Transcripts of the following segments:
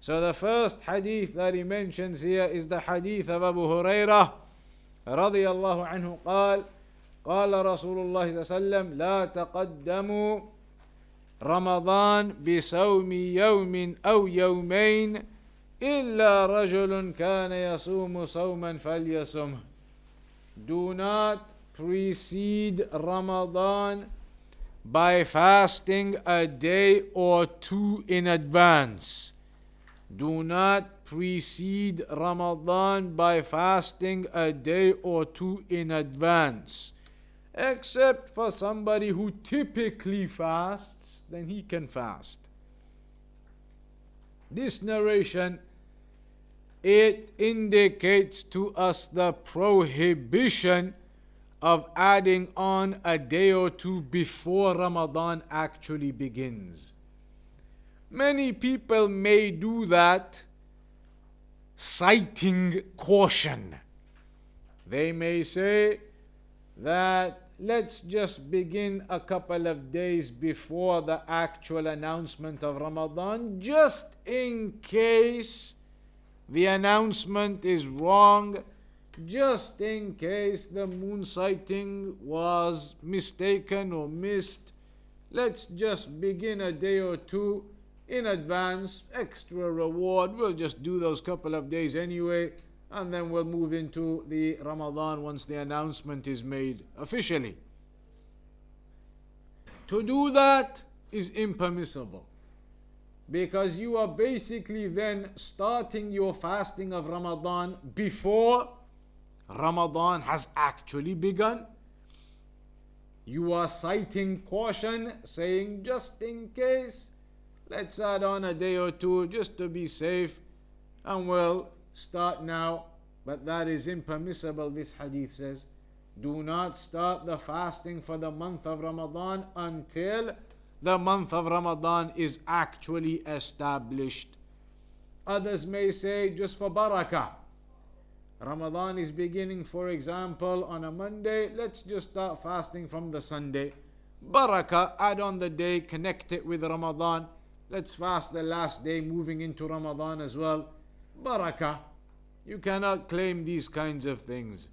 So the first hadith that he mentions here is the hadith of Abu Hurairah رضي الله عنه قال قال رسول الله صلى الله عليه وسلم لا تقدموا رمضان بصوم يوم أو يومين إلا رجل كان يصوم صوما فليصمه. Do not precede Ramadan by fasting a day or two in advance. Do not precede Ramadan by fasting a day or two in advance. Except for somebody who typically fasts, then he can fast. This narration, it indicates to us the prohibition of adding on a day or two before Ramadan actually begins. Many people may do that, citing caution. They may say that let's just begin a couple of days before the actual announcement of Ramadan, just in case the announcement is wrong, just in case the moon sighting was mistaken or missed. Let's just begin a day or two in advance, extra reward. We'll just do those couple of days anyway, and then we'll move into the Ramadan once the announcement is made officially. To do that is impermissible, because you are basically then starting your fasting of Ramadan before Ramadan has actually begun. You are citing caution, saying just in case, let's add on a day or two just to be safe, and we'll start now. But that is impermissible. This hadith says, do not start the fasting for the month of Ramadan until the month of Ramadan is actually established. Others may say just for barakah. Ramadan is beginning, for example, on a Monday. Let's just start fasting from the Sunday. Barakah, add on the day, connect it with Ramadan. Let's fast the last day moving into Ramadan as well. Barakah. You cannot claim these kinds of things.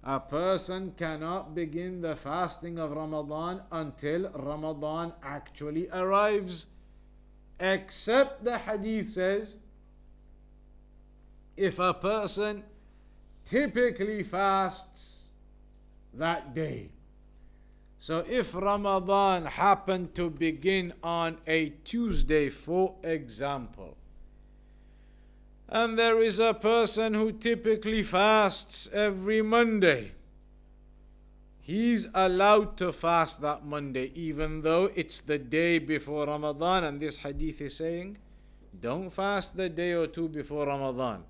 A person cannot begin the fasting of Ramadan until Ramadan actually arrives. Except the hadith says, if a person typically fasts that day. So if Ramadan happened to begin on a Tuesday, for example, and there is a person who typically fasts every Monday, he's allowed to fast that Monday, even though it's the day before Ramadan. And this hadith is saying, don't fast the day or two before Ramadan.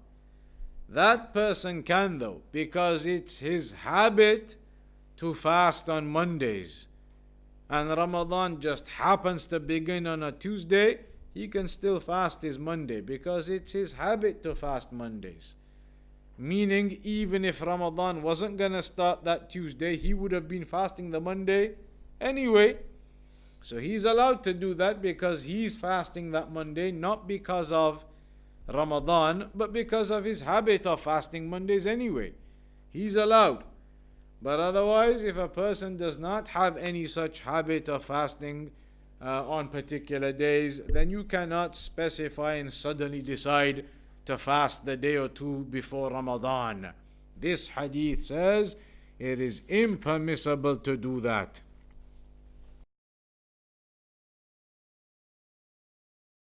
That person can though, because it's his habit to fast on Mondays, and Ramadan just happens to begin on a Tuesday. He can still fast his Monday because it's his habit to fast Mondays. Meaning, even if Ramadan wasn't going to start that Tuesday, he would have been fasting the Monday anyway. So he's allowed to do that because he's fasting that Monday, not because of Ramadan, but because of his habit of fasting Mondays anyway. He's allowed. But otherwise, if a person does not have any such habit of fasting on particular days, then you cannot specify and suddenly decide to fast the day or two before Ramadan. This hadith says it is impermissible to do that.